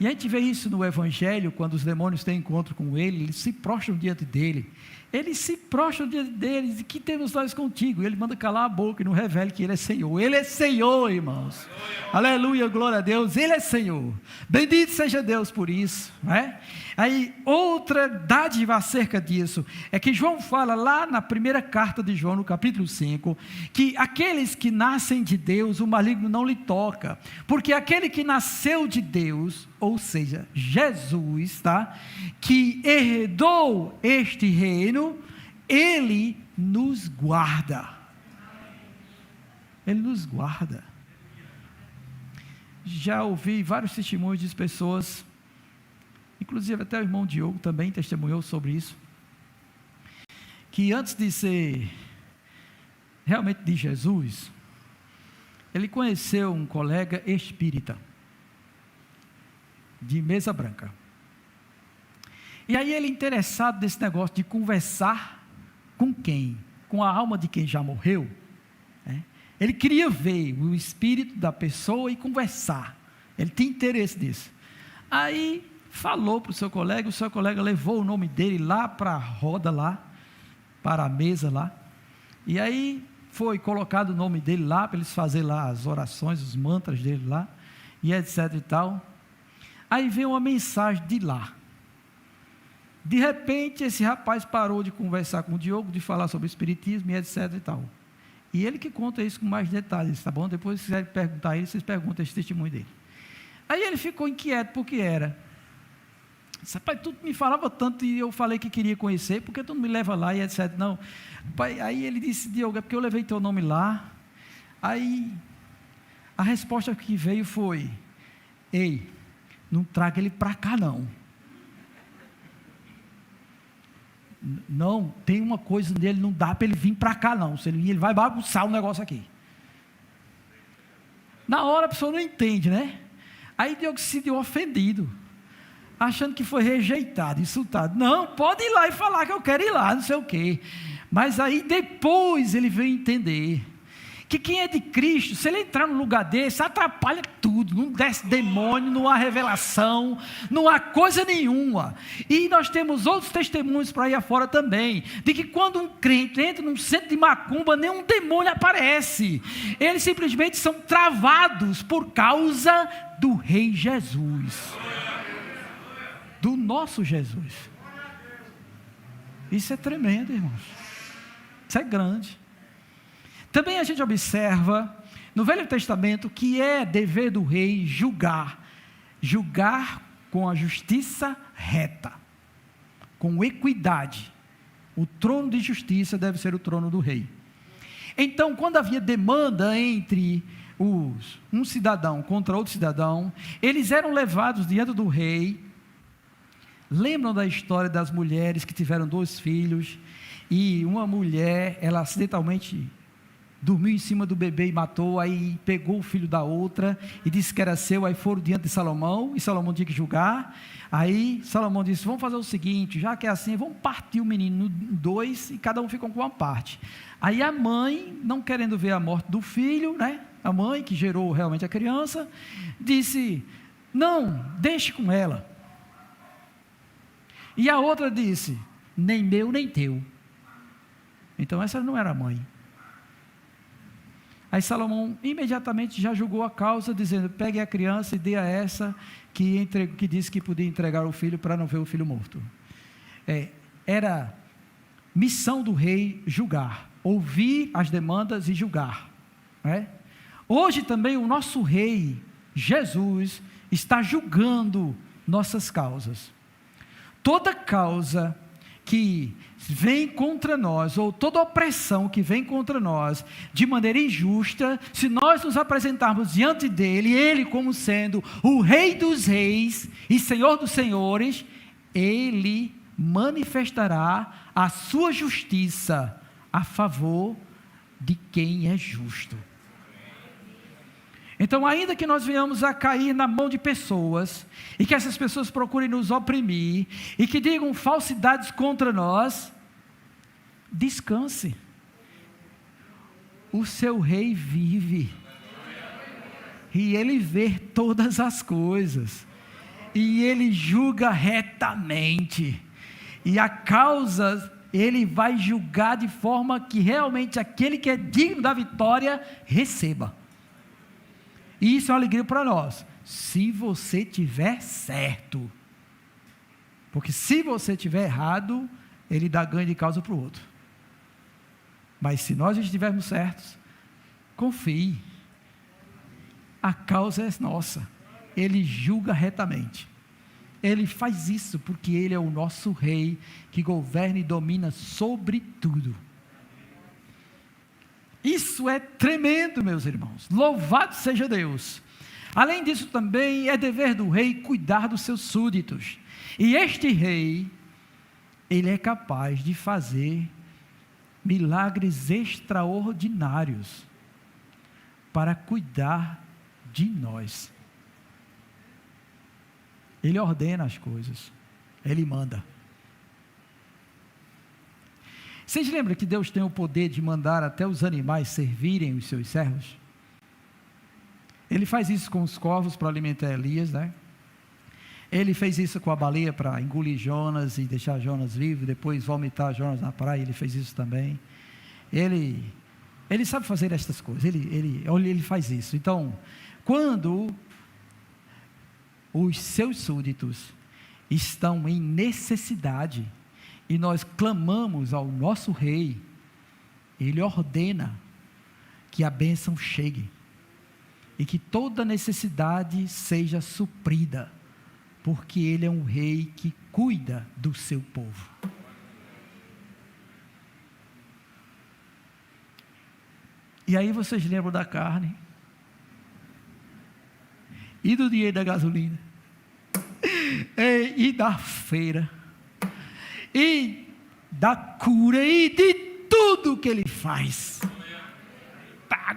Speaker 2: E a gente vê isso no Evangelho, quando os demônios têm encontro com ele, eles se prostram diante dele. Eles se prostram diante dele, e que temos nós contigo? E ele manda calar a boca e não revela que ele é Senhor. Ele é Senhor, irmãos. Aleluia, glória a Deus. Ele é Senhor. Bendito seja Deus por isso, não é? Aí, outra dádiva acerca disso, é que João fala lá na primeira carta de João, no capítulo 5, que aqueles que nascem de Deus, o maligno não lhe toca, porque aquele que nasceu de Deus, ou seja, Jesus, tá? Que herdou este reino, ele nos guarda. Ele nos guarda. Já ouvi vários testemunhos de pessoas, inclusive até o irmão Diogo também testemunhou sobre isso, que antes de ser realmente de Jesus, ele conheceu um colega espírita, de mesa branca. E aí ele, interessado nesse negócio de conversar com quem? Com a alma de quem já morreu, né? Ele queria ver o espírito da pessoa e conversar. Ele tinha interesse nisso. Aí falou para o seu colega levou o nome dele lá para a roda lá, para a mesa lá, e aí foi colocado o nome dele lá, para eles fazerem lá as orações, os mantras dele lá, e etc e tal. Aí veio uma mensagem de lá. De repente, esse rapaz parou de conversar com o Diogo, de falar sobre o espiritismo e etc e tal. E ele que conta isso com mais detalhes, tá bom? Depois, se quiserem perguntar a ele, vocês perguntam esse testemunho dele. Aí ele ficou inquieto, porque era. Rapaz, tu me falava tanto e eu falei que queria conhecer, porque tu não me leva lá e etc. Não. Pai, aí ele disse, Diogo, é porque eu levei teu nome lá. Aí, a resposta que veio foi, ei, não traga ele para cá não. Não, tem uma coisa nele, não dá para ele vir para cá não. Se ele vir, ele vai bagunçar o negócio aqui. Na hora a pessoa não entende, né? Aí Diogo se sentiu ofendido, achando que foi rejeitado, insultado. Não, pode ir lá e falar que eu quero ir lá, não sei o quê. Mas aí depois ele veio entender que quem é de Cristo, se ele entrar num lugar desse, atrapalha tudo, não desce demônio, não há revelação, não há coisa nenhuma. E nós temos outros testemunhos para ir afora também, de que quando um crente entra num centro de macumba, nenhum demônio aparece, eles simplesmente são travados por causa do Rei Jesus, do nosso Jesus. Isso é tremendo, irmãos, isso é grande. Também a gente observa no Velho Testamento que é dever do rei julgar com a justiça reta, com equidade. O trono de justiça deve ser o trono do rei. Então, quando havia demanda entre um cidadão contra outro cidadão, eles eram levados diante do rei. Lembram da história das mulheres que tiveram 2 filhos, e uma mulher, ela acidentalmente dormiu em cima do bebê e matou, aí pegou o filho da outra e disse que era seu, aí foram diante de Salomão, e Salomão tinha que julgar. Aí Salomão disse, vamos fazer o seguinte, já que é assim, vamos partir o menino em 2, e cada um fica com uma parte. Aí a mãe, não querendo ver a morte do filho, né, a mãe que gerou realmente a criança, disse, não, deixe com ela. E a outra disse, nem meu nem teu. Então essa não era a mãe. Aí Salomão imediatamente já julgou a causa, dizendo, pegue a criança e dê a essa que disse que podia entregar o filho para não ver o filho morto. Era missão do rei julgar, ouvir as demandas e julgar, né? Hoje também o nosso rei, Jesus, está julgando nossas causas. Toda causa que vem contra nós, ou toda opressão que vem contra nós, de maneira injusta, se nós nos apresentarmos diante dele, ele como sendo o Rei dos Reis e Senhor dos Senhores, ele manifestará a sua justiça a favor de quem é justo. Então, ainda que nós venhamos a cair na mão de pessoas, e que essas pessoas procurem nos oprimir, e que digam falsidades contra nós, descanse. O seu rei vive, e ele vê todas as coisas, e ele julga retamente, e a causa ele vai julgar de forma que realmente aquele que é digno da vitória receba. E isso é uma alegria para nós, se você tiver certo, porque se você tiver errado, ele dá ganho de causa para o outro. Mas se nós estivermos certos, confie, a causa é nossa, ele julga retamente. Ele faz isso porque ele é o nosso rei, que governa e domina sobre tudo. Isso é tremendo, meus irmãos, louvado seja Deus. Além disso também é dever do rei cuidar dos seus súditos, e este rei, ele é capaz de fazer milagres extraordinários, para cuidar de nós. Ele ordena as coisas, ele manda. Vocês lembram que Deus tem o poder de mandar até os animais servirem os seus servos? Ele faz isso com os corvos para alimentar Elias, né? Ele fez isso com a baleia para engolir Jonas e deixar Jonas vivo, depois vomitar Jonas na praia, ele fez isso também. Ele sabe fazer estas coisas, ele faz isso. Então, quando os seus súditos estão em necessidade, e nós clamamos ao nosso rei, ele ordena que a bênção chegue, e que toda necessidade seja suprida, porque ele é um rei que cuida do seu povo. E aí vocês lembram da carne, e do dinheiro da gasolina, e da feira, e da cura, e de tudo que ele faz.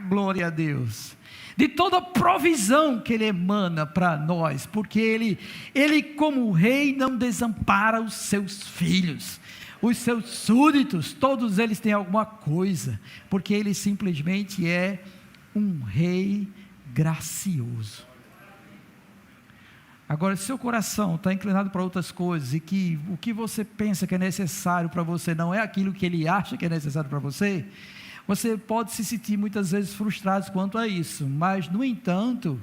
Speaker 2: Glória a Deus. De toda a provisão que ele emana para nós, porque ele como rei não desampara os seus filhos, os seus súditos, todos eles têm alguma coisa, porque ele simplesmente é um rei gracioso. Agora, se seu coração está inclinado para outras coisas, e que o que você pensa que é necessário para você não é aquilo que ele acha que é necessário para você, você pode se sentir muitas vezes frustrado quanto a isso, mas no entanto,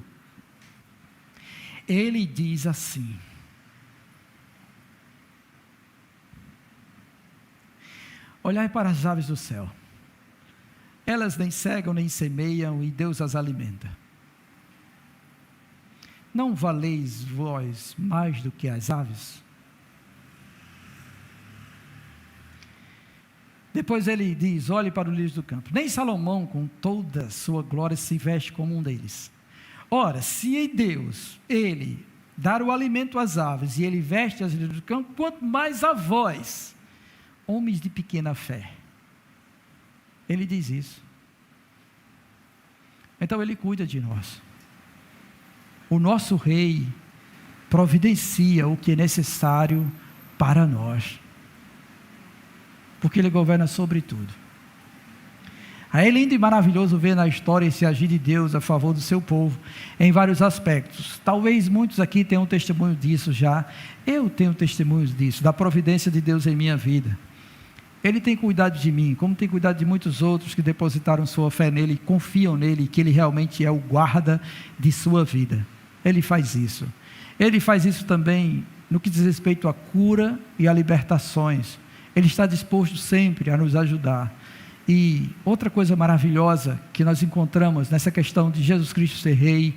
Speaker 2: ele diz assim: olhai para as aves do céu, elas nem cegam nem semeiam, e Deus as alimenta. Não valeis vós mais do que as aves? Depois ele diz: olhe para o lírio do campo, nem Salomão com toda a sua glória se veste como um deles. Ora, se em Deus, ele dar o alimento às aves, e ele veste as lírios do campo, quanto mais a vós, homens de pequena fé. Ele diz isso. Então ele cuida de nós. O nosso rei providencia o que é necessário para nós, porque ele governa sobre tudo. Aí é lindo e maravilhoso ver na história esse agir de Deus a favor do seu povo, em vários aspectos. Talvez muitos aqui tenham testemunho disso já. Eu tenho testemunhos disso, da providência de Deus em minha vida. Ele tem cuidado de mim, como tem cuidado de muitos outros que depositaram sua fé nele, confiam nele, que ele realmente é o guarda de sua vida. Ele faz isso. Ele faz isso também no que diz respeito à cura e a libertações. Ele está disposto sempre a nos ajudar. E outra coisa maravilhosa que nós encontramos nessa questão de Jesus Cristo ser rei,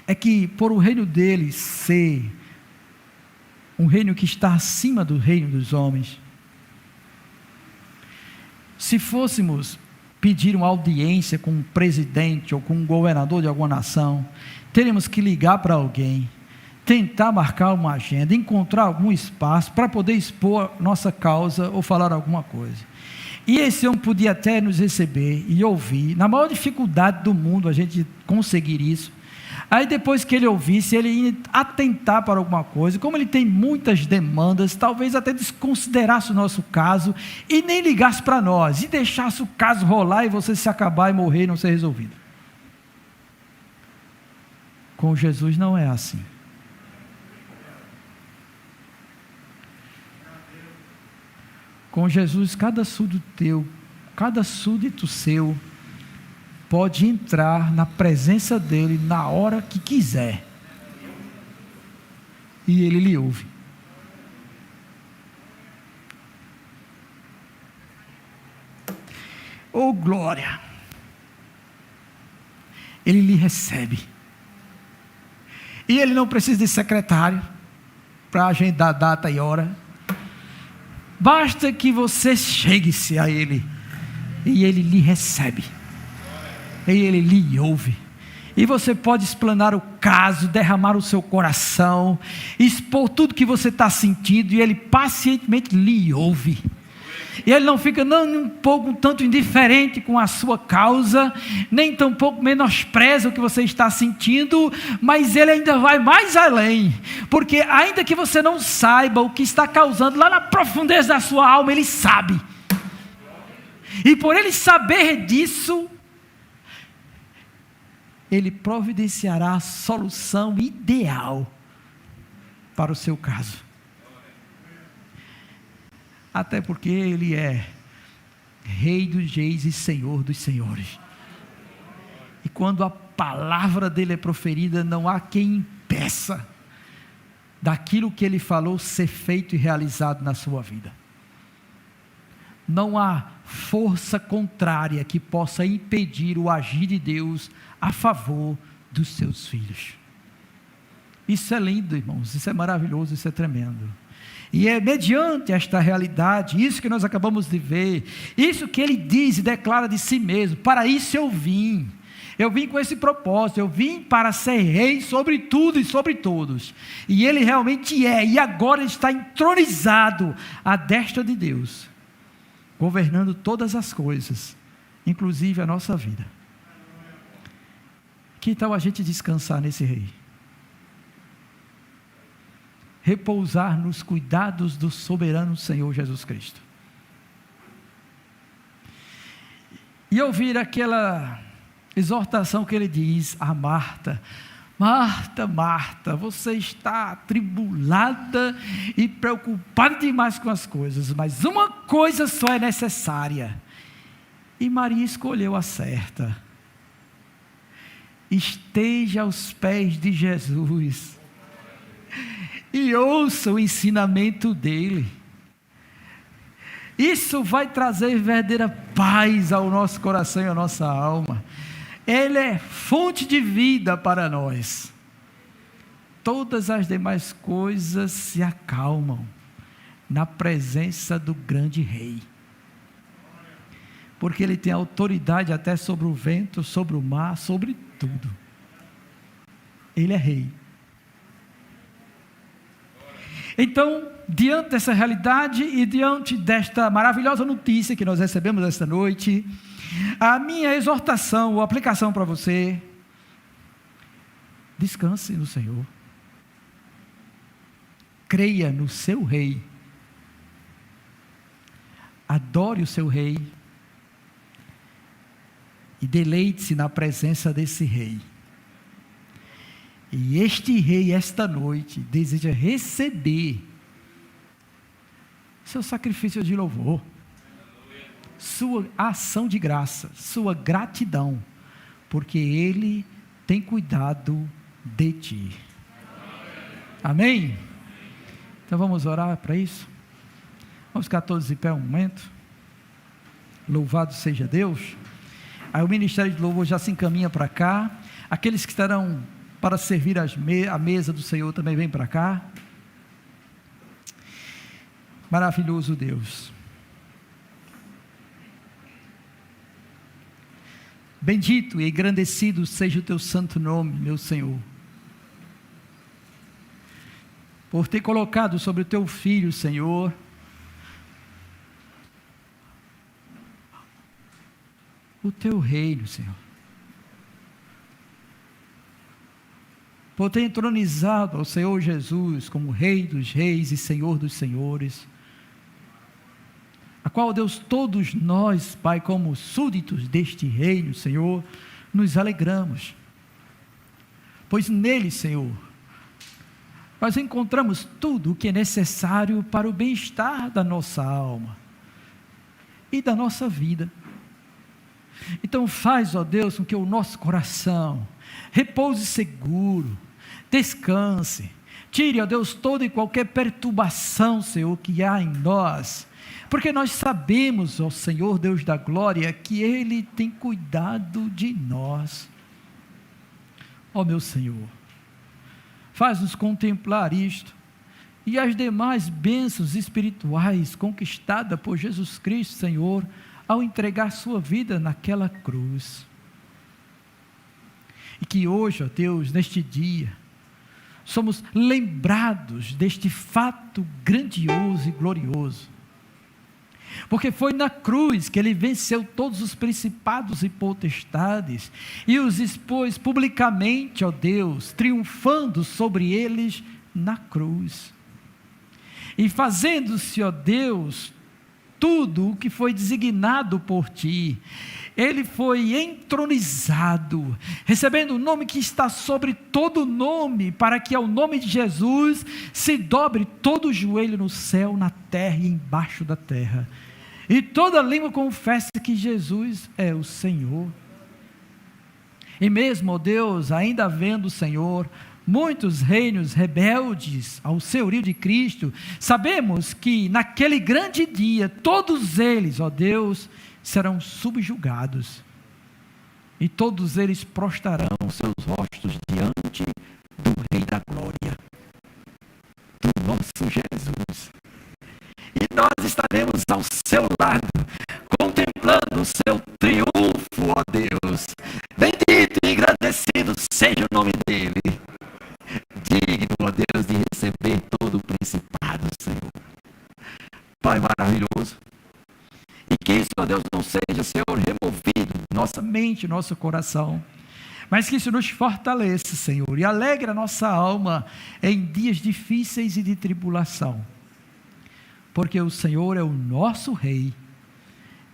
Speaker 2: é que por o reino dele ser um reino que está acima do reino dos homens, se fôssemos pedir uma audiência com um presidente ou com um governador de alguma nação, teríamos que ligar para alguém, tentar marcar uma agenda, encontrar algum espaço para poder expor nossa causa ou falar alguma coisa. E esse homem podia até nos receber e ouvir, na maior dificuldade do mundo a gente conseguir isso. Aí depois que ele ouvisse, ele ia atentar para alguma coisa, como ele tem muitas demandas, talvez até desconsiderasse o nosso caso e nem ligasse para nós, e deixasse o caso rolar e você se acabar e morrer e não ser resolvido. Com Jesus não é assim. Com Jesus, cada súdito seu pode entrar na presença dele na hora que quiser. E ele lhe ouve. Oh, glória! Ele lhe recebe. E ele não precisa de secretário para agendar data e hora. Basta que você chegue-se a ele e ele lhe recebe. E ele lhe ouve. E você pode explanar o caso, derramar o seu coração, expor tudo que você está sentindo, e ele pacientemente lhe ouve. E ele não fica um pouco tanto indiferente com a sua causa, nem tampouco menospreza o que você está sentindo, mas ele ainda vai mais além, porque ainda que você não saiba o que está causando lá na profundeza da sua alma, ele sabe. E por ele saber disso, ele providenciará a solução ideal para o seu caso. Até porque ele é Rei dos reis e Senhor dos senhores. E quando a palavra dele é proferida, não há quem impeça daquilo que ele falou ser feito e realizado na sua vida. Não há força contrária que possa impedir o agir de Deus a favor dos seus filhos. Isso é lindo, irmãos, isso é maravilhoso, isso é tremendo. E é mediante esta realidade, isso que nós acabamos de ver, isso que ele diz e declara de si mesmo: para isso eu vim com esse propósito, eu vim para ser rei sobre tudo e sobre todos. E ele realmente é, e agora ele está entronizado à destra de Deus, governando todas as coisas, inclusive a nossa vida. Que tal a gente descansar nesse rei? Repousar nos cuidados do soberano Senhor Jesus Cristo. E ouvir aquela exortação que ele diz a Marta: Marta, Marta, você está atribulada e preocupada demais com as coisas, mas uma coisa só é necessária. E Maria escolheu a certa. Esteja aos pés de Jesus e ouça o ensinamento dele. Isso vai trazer verdadeira paz ao nosso coração e à nossa alma. Ele é fonte de vida para nós. Todas as demais coisas se acalmam na presença do grande rei, porque ele tem autoridade até sobre o vento, sobre o mar, sobre tudo. Ele é rei. Então, diante dessa realidade e diante desta maravilhosa notícia que nós recebemos esta noite, a minha exortação ou aplicação para você: descanse no Senhor, creia no seu rei, adore o seu rei e deleite-se na presença desse rei. E este rei, esta noite, deseja receber seu sacrifício de louvor, sua ação de graça, sua gratidão, porque ele tem cuidado de ti. Amém? Então vamos orar para isso? Vamos ficar todos de pé um momento. Louvado seja Deus. Aí o Ministério de Louvor já se encaminha para cá. Aqueles que estarão para servir a mesa do Senhor também vem para cá. Maravilhoso Deus. Bendito e engrandecido seja o teu santo nome, meu Senhor, por ter colocado sobre o teu filho, Senhor,
Speaker 1: o teu reino, Senhor. Por ter entronizado ao Senhor Jesus como Rei dos Reis e Senhor dos Senhores, a qual, Deus, todos nós, Pai, como súditos deste reino, Senhor, nos alegramos, pois nele, Senhor, nós encontramos tudo o que é necessário para o bem-estar da nossa alma e da nossa vida. Então faz, ó Deus, com que o nosso coração repouse seguro, descanse, tire, ó Deus, toda e qualquer perturbação, Senhor, que há em nós, porque nós sabemos, ó Senhor Deus da glória, que Ele tem cuidado de nós. Ó meu Senhor, faz-nos contemplar isto e as demais bênçãos espirituais conquistadas por Jesus Cristo, Senhor, ao entregar sua vida naquela cruz. E que hoje, ó Deus, neste dia, somos lembrados deste fato grandioso e glorioso, porque foi na cruz que Ele venceu todos os principados e potestades, e os expôs publicamente, ó Deus, triunfando sobre eles na cruz, e fazendo-se, ó Deus, tudo o que foi designado por Ti. Ele foi entronizado, recebendo o nome que está sobre todo nome, para que ao nome de Jesus se dobre todo o joelho no céu, na terra e embaixo da terra, e toda língua confesse que Jesus é o Senhor. E mesmo, ó Deus, ainda havendo, Senhor, muitos reinos rebeldes ao senhorio de Cristo, sabemos que naquele grande dia, todos eles, ó Deus, serão subjugados, e todos eles prostrarão seus rostos diante do Rei da Glória, do nosso Jesus, e nós estaremos ao seu lado, contemplando o seu triunfo, ó Deus. Bendito e agradecido seja o nome dele, digno, ó Deus, de receber todo o principado, Senhor. Pai maravilhoso, e que isso, ó Deus, não seja, Senhor, removido nossa mente, nosso coração, mas que isso nos fortaleça, Senhor, e alegre a nossa alma em dias difíceis e de tribulação, porque o Senhor é o nosso Rei,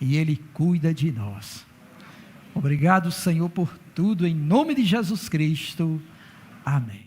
Speaker 1: e Ele cuida de nós. Obrigado, Senhor, por tudo, em nome de Jesus Cristo. Amém.